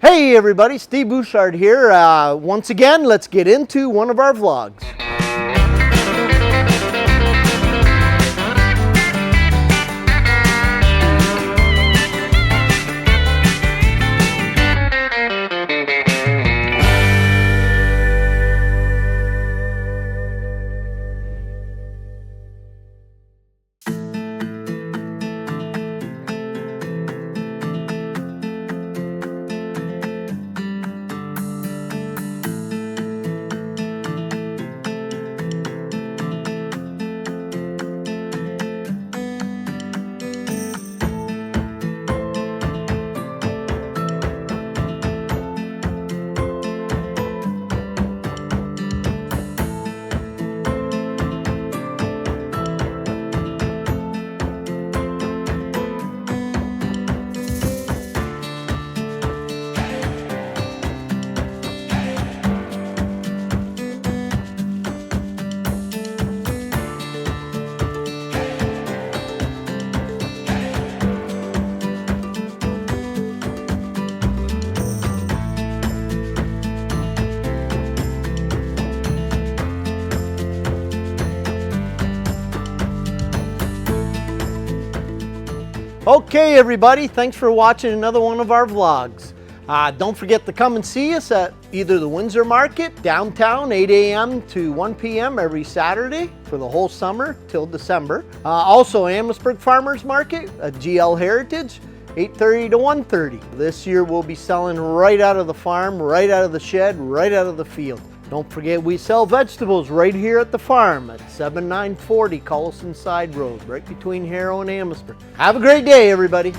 Hey everybody, Steve Bouchard here. Once again, let's get into one of our vlogs. Okay everybody, thanks for watching another one of our vlogs. Don't forget to come and see us at either the Windsor Market, downtown, 8 a.m. to 1 p.m. every Saturday for the whole summer till December. Also Amherstburg Farmers Market at GL Heritage, 8:30 to 1:30. This year we'll be selling right out of the farm, right out of the shed, right out of the field. Don't forget we sell vegetables right here at the farm at 7940 Collison Side Road, right between Harrow and Amherstburg. Have a great day, everybody.